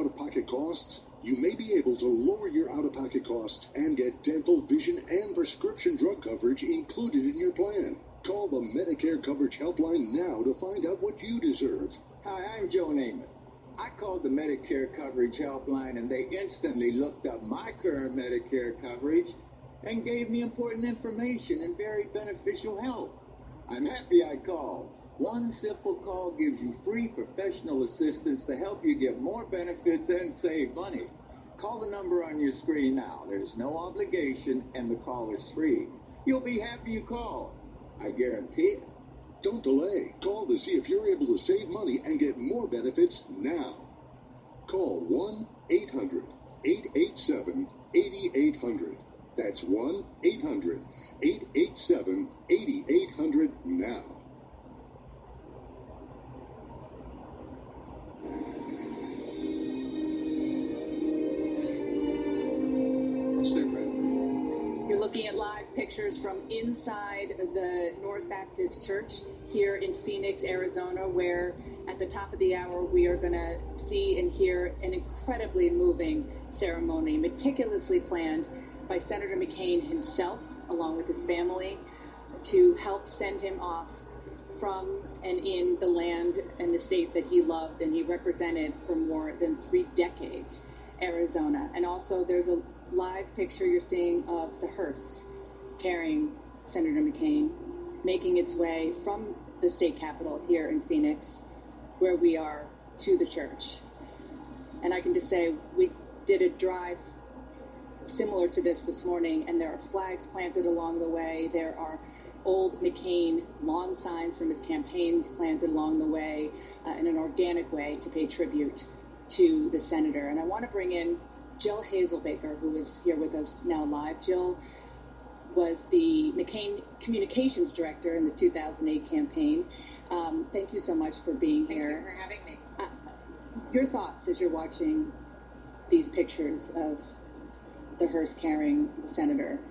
out-of-pocket costs? You may be able to lower your out-of-pocket costs and get dental, vision, and prescription drug coverage included in your plan. Call the Medicare Coverage Helpline now to find out what you deserve. Hi, I'm Joe Namath. I called the Medicare Coverage Helpline and they instantly looked up my current Medicare coverage and gave me important information and very beneficial help. I'm happy I called. One simple call gives you free professional assistance to help you get more benefits and save money. Call the number on your screen now. There's no obligation and the call is free. You'll be happy you called. I guarantee it. Don't delay. Call to see if you're able to save money and get more benefits now. Call 1-800-887-8800. That's 1-800-887-8800 now. You're looking at live pictures from inside the North Baptist Church here in Phoenix, Arizona, where at the top of the hour we are going to see and hear an incredibly moving ceremony, meticulously planned by Senator McCain himself, along with his family, to help send him off from and in the land and the state that he loved and he represented for more than 3 decades, Arizona. And also there's a live picture you're seeing of the hearse carrying Senator McCain, making its way from the state capitol here in Phoenix, where we are, to the church. And I can just say, we did a drive similar to this morning, and there are flags planted along the way. There are old McCain lawn signs from his campaigns planted along the way in an organic way to pay tribute to the senator. And I want to bring in Jill Hazelbaker, who is here with us now live. Jill was the McCain Communications Director in the 2008 campaign. Thank you so much for being here. Thank you for having me. Your thoughts as you're watching these pictures of the hearse carrying the senator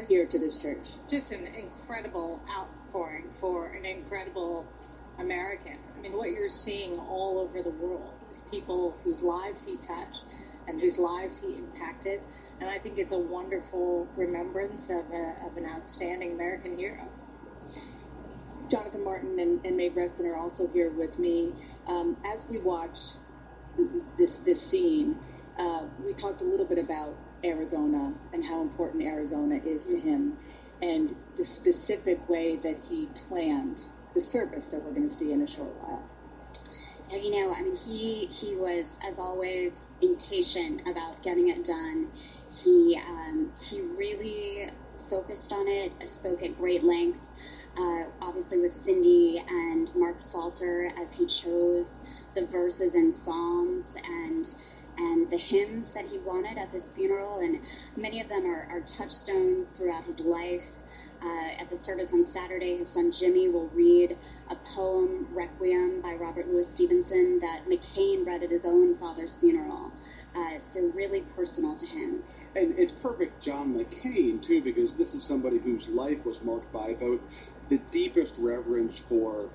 here to this church? Just an incredible outpouring for an incredible American. I mean, what you're seeing all over the world is people whose lives he touched and whose lives he impacted. And I think it's a wonderful remembrance of an outstanding American hero. Jonathan Martin and Mae Reston are also here with me. As we watch this scene, we talked a little bit about Arizona and how important Arizona is to him and the specific way that he planned the service that we're going to see in a short while. You know, I mean, he was, as always, impatient about getting it done. He really focused on it, spoke at great length, obviously with Cindy and Mark Salter as he chose the verses and Psalms and the hymns that he wanted at this funeral, and many of them are touchstones throughout his life. At the service on Saturday, his son Jimmy will read a poem, Requiem, by Robert Louis Stevenson, that McCain read at his own father's funeral. So really personal to him. And it's perfect, John McCain, too, because this is somebody whose life was marked by both the deepest reverence for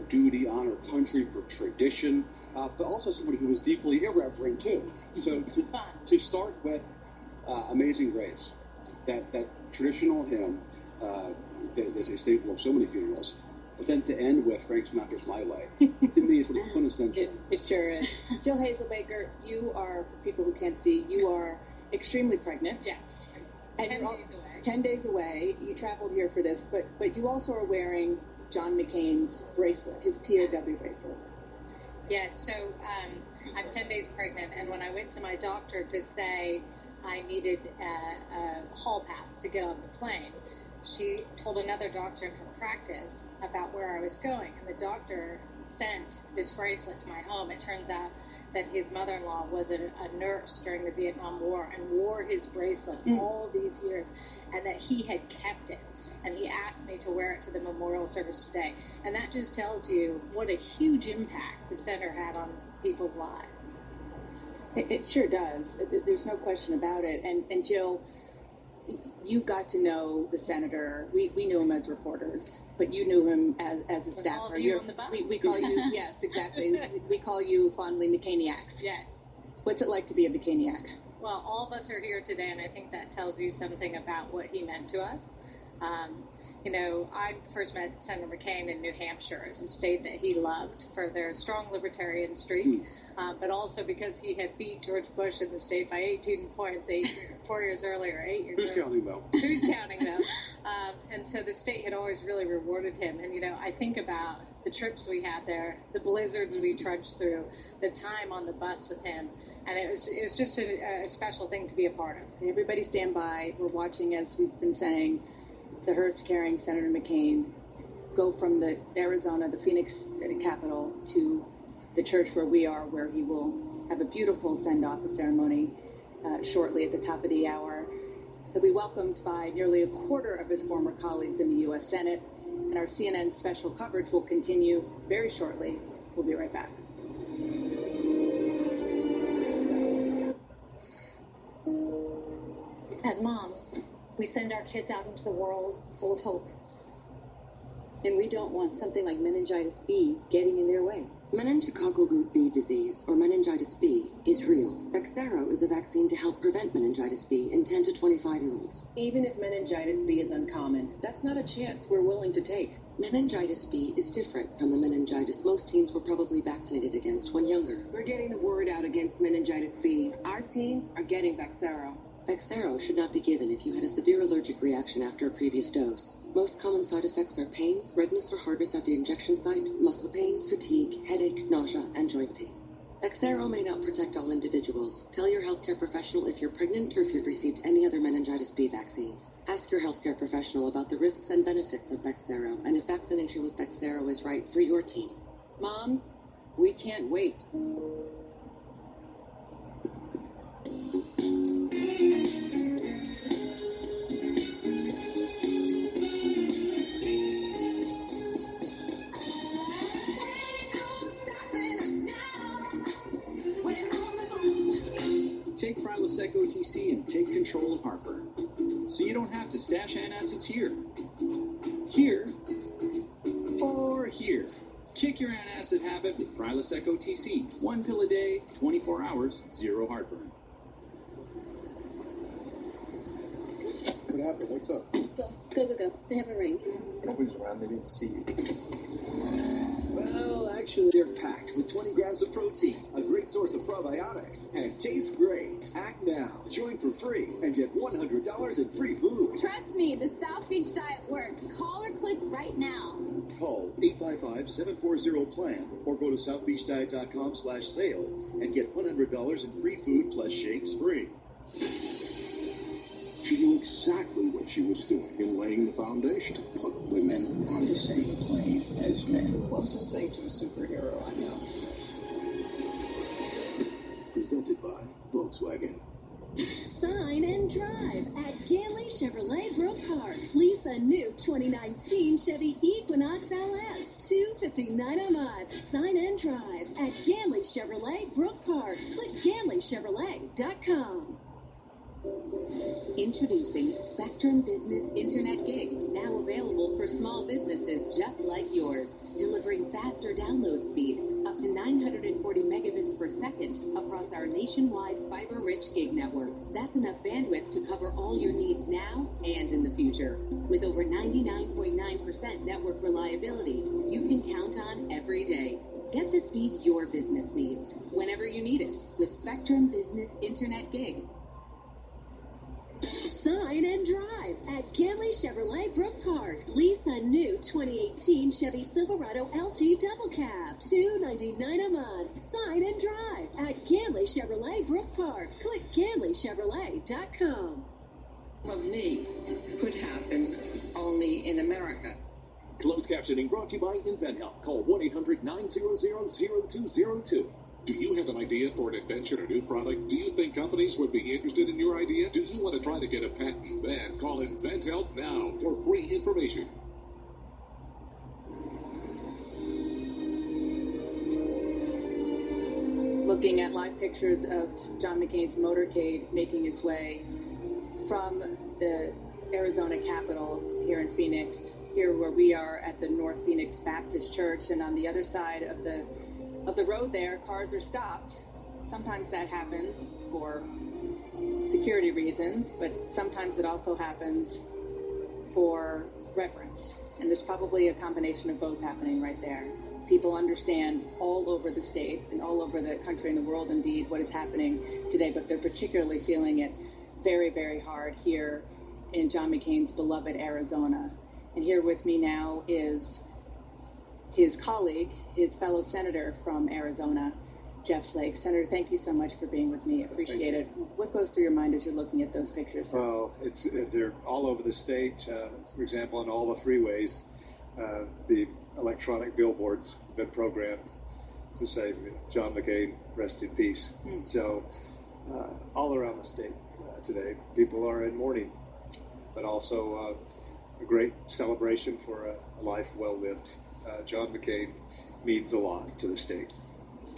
duty, honor, country, for tradition, but also somebody who was deeply irreverent, too. So to start with Amazing Grace, that traditional hymn that is a staple of so many funerals, but then to end with Frank Sinatra's My Way, to me is sort of quintessential. It sure is. Jill Hazelbaker, you are, for people who can't see, you are extremely pregnant. Yes. And 10 days away. 10 days away. You traveled here for this, but you also are wearing John McCain's bracelet, his POW bracelet. Yes, so I'm 10 days pregnant, and when I went to my doctor to say I needed a hall pass to get on the plane, she told another doctor in her practice about where I was going, and the doctor sent this bracelet to my home. It turns out that his mother-in-law was a nurse during the Vietnam War and wore his bracelet all these years, and that he had kept it. And he asked me to wear it to the memorial service today. And that just tells you what a huge impact the center had on people's lives. It sure does. There's no question about it. And Jill, you got to know the senator. We knew him as reporters, but you knew him as a staffer. All of you on the bus. We call you, yes, exactly. we call you fondly McCainiacs. Yes. What's it like to be a Mccainiac? Well, all of us are here today, and I think that tells you something about what he meant to us. I first met Senator McCain in New Hampshire. It's a state that he loved for their strong libertarian streak, but also because he had beat George Bush in the state by 18 points 4 years earlier, 8 years Who's earlier. counting, though? Who's counting, though? And so the state had always really rewarded him. And, I think about the trips we had there, the blizzards we trudged through, the time on the bus with him. And it was just a special thing to be a part of. Everybody stand by. We're watching, as we've been saying, the hearse carrying Senator McCain go from the Arizona, the Phoenix capital, to the church where we are, where he will have a beautiful send-off ceremony shortly at the top of the hour. He'll be welcomed by nearly a quarter of his former colleagues in the U.S. Senate, and our CNN special coverage will continue very shortly. We'll be right back. As moms, we send our kids out into the world full of hope. And we don't want something like meningitis B getting in their way. Meningococcal group B disease, or meningitis B, is real. Bexsero is a vaccine to help prevent meningitis B in 10 to 25-year-olds. Even if meningitis B is uncommon, that's not a chance we're willing to take. Meningitis B is different from the meningitis most teens were probably vaccinated against when younger. We're getting the word out against meningitis B. Our teens are getting Bexsero. Bexsero should not be given if you had a severe allergic reaction after a previous dose. Most common side effects are pain, redness or hardness at the injection site, muscle pain, fatigue, headache, nausea, and joint pain. Bexsero may not protect all individuals. Tell your healthcare professional if you're pregnant or if you've received any other meningitis B vaccines. Ask your healthcare professional about the risks and benefits of Bexsero and if vaccination with Bexsero is right for your teen. Moms, we can't wait. Take Prilosec OTC and take control of heartburn. So you don't have to stash antacids here. Here. Or here. Kick your antacid habit with Prilosec OTC. 1 pill a day, 24 hours, zero heartburn. What happened? What's up? Go. They have a ring. Nobody's around. They didn't see you. Well, actually, they're packed with 20 grams of protein, a great source of probiotics, and tastes great. Act now. Join for free and get $100 in free food. Trust me, the South Beach diet works. Call or click right now. Call 855-740-PLAN or go to southbeachdiet.com/sale and get $100 in free food plus shakes free. She knew exactly what she was doing in laying the foundation. To put women on the same plane as men. Closest thing to a superhero I know. Presented by Volkswagen. Sign and drive at Ganley Chevrolet Brook Park. Lease a new 2019 Chevy Equinox LS, $259 a month. Sign and drive at Ganley Chevrolet Brook Park. Click GanleyChevrolet.com. Introducing Spectrum Business Internet Gig, now available for small businesses just like yours. Delivering faster download speeds, up to 940 megabits per second, across our nationwide fiber-rich gig network. That's enough bandwidth to cover all your needs now and in the future. With over 99.9% network reliability, you can count on every day. Get the speed your business needs, whenever you need it, with Spectrum Business Internet Gig. Sign and drive at Ganley Chevrolet Brook Park. Lease a new 2018 Chevy Silverado LT Double Cab, $299 a month. Sign and drive at Ganley Chevrolet Brook Park. Click GanleyChevrolet.com. Of me could happen only in America. Closed captioning brought to you by InventHelp. Call 1-800-900-0202. Do you have an idea for an invention or new product? Do you think companies would be interested in your idea? Do you want to try to get a patent? Then call InventHelp now for free information. Looking at live pictures of John McCain's motorcade making its way from the Arizona Capitol here in Phoenix, here where we are at the North Phoenix Baptist Church, and on the other side of the road there, cars are stopped sometimes that happens for security reasons, but sometimes it also happens for reverence. And there's probably a combination of both happening right there. People understand all over the state and all over the country and the world, indeed, what is happening today, but they're particularly feeling it very, very hard here in John McCain's beloved Arizona. And here with me now is his colleague, his fellow senator from Arizona, Jeff Flake. Senator, thank you so much for being with me. Appreciate it. What goes through your mind as you're looking at those pictures? Well, they're all over the state. For example, on all the freeways, the electronic billboards have been programmed to say, John McCain, rest in peace. So all around the state today, people are in mourning, but also a great celebration for a life well lived. John McCain means a lot to the state.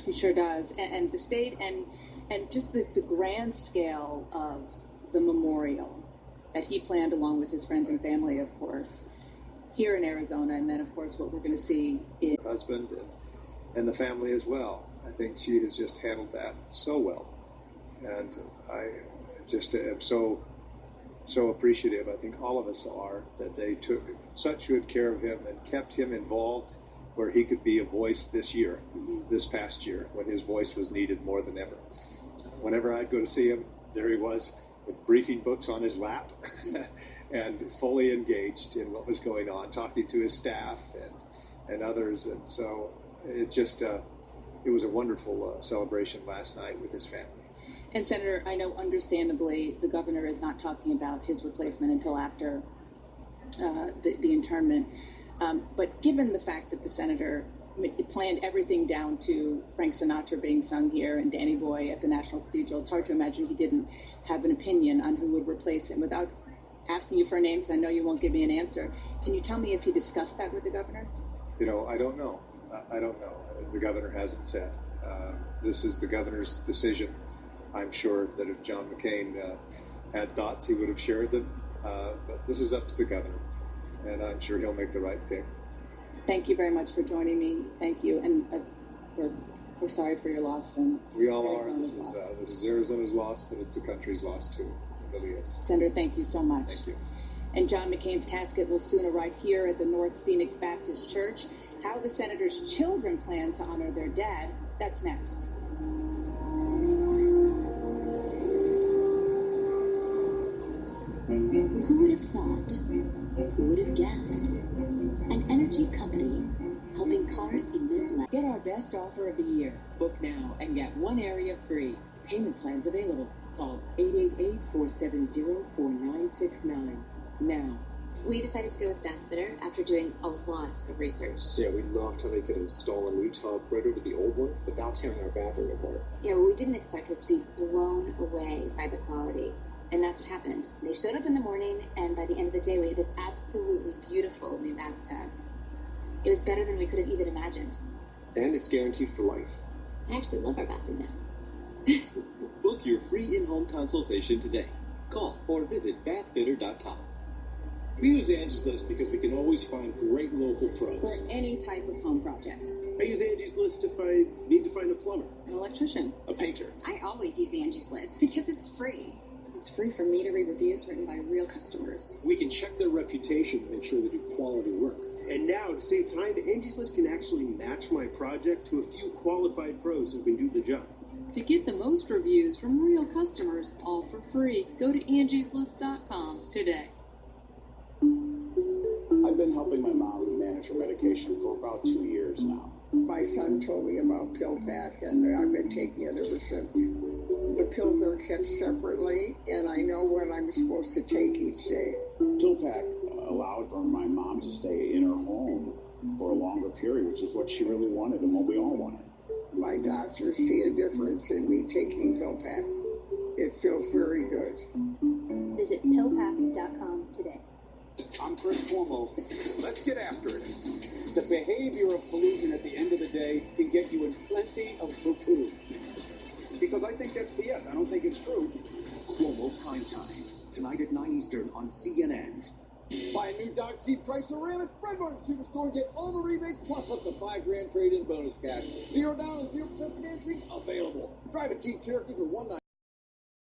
He sure does. And the state and just the grand scale of the memorial that he planned along with his friends and family, of course, here in Arizona, and then, of course, what we're going to see in husband and the family as well. I think she has just handled that so well. And I just am so appreciative, I think all of us are, that they took such good care of him and kept him involved where he could be a voice this year, this past year, when his voice was needed more than ever. Whenever I'd go to see him, there he was with briefing books on his lap and fully engaged in what was going on, talking to his staff and others. And so it just, it was a wonderful celebration last night with his family. And Senator, I know understandably the governor is not talking about his replacement until after the internment. But given the fact that the senator planned everything down to Frank Sinatra being sung here and Danny Boy at the National Cathedral, it's hard to imagine he didn't have an opinion on who would replace him. Without asking you for a name, because I know you won't give me an answer, can you tell me if he discussed that with the governor? I don't know. I don't know. The governor hasn't said. This is the governor's decision. I'm sure that if John McCain had thoughts, he would have shared them. But this is up to the governor, and I'm sure he'll make the right pick. Thank you very much for joining me. Thank you, and we're sorry for your loss. And we all are. This is Arizona's loss, but it's the country's loss too. It really is. Senator, thank you so much. Thank you. And John McCain's casket will soon arrive here at the North Phoenix Baptist Church. How the senator's children plan to honor their dad, that's next. Who would have thought? Who would have guessed? An energy company helping cars emit less. Get our best offer of the year. Book now and get one area free. Payment plans available. Call 888-470-4969. Now. We decided to go with Bathfitter after doing a lot of research. Yeah, we loved how they could install a new tub right over the old one without tearing our bathroom apart. Yeah, what we didn't expect was to be blown away by the quality. And that's what happened. They showed up in the morning, and by the end of the day, we had this absolutely beautiful new bathtub. It was better than we could have even imagined. And it's guaranteed for life. I actually love our bathroom now. Book your free in-home consultation today. Call or visit bathfitter.com. We use Angie's List because we can always find great local pros. For any type of home project. I use Angie's List if I need to find a plumber, An electrician. a painter. I always use Angie's List because it's free. It's free for me to read reviews written by real customers. We can check their reputation to make sure they do quality work. And now, to save time, Angie's List can actually match my project to a few qualified pros who can do the job. To get the most reviews from real customers, all for free, go to angieslist.com today. I've been helping my mom manage her medication for about 2 years now. My son told me about PillPack, and I've been taking it ever since. The pills are kept separately, and I know what I'm supposed to take each day. PillPack allowed for my mom to stay in her home for a longer period, which is what she really wanted and what we all wanted. My doctors see a difference in me taking PillPack. It feels very good. Visit pillpack.com today. I'm Chris Cuomo. Let's get after it. The behavior of collusion at the end of the day can get you in plenty of poo-poo. Because I think that's BS. I don't think it's true. Cuomo Prime Time. Tonight at 9 Eastern on CNN. Buy a new Dodge Jeep Chrysler Ram at Fred Martin Superstore and get all the rebates plus up to $5,000 trade-in bonus cash. 0 down and 0% financing available. Drive a Jeep Cherokee for $190.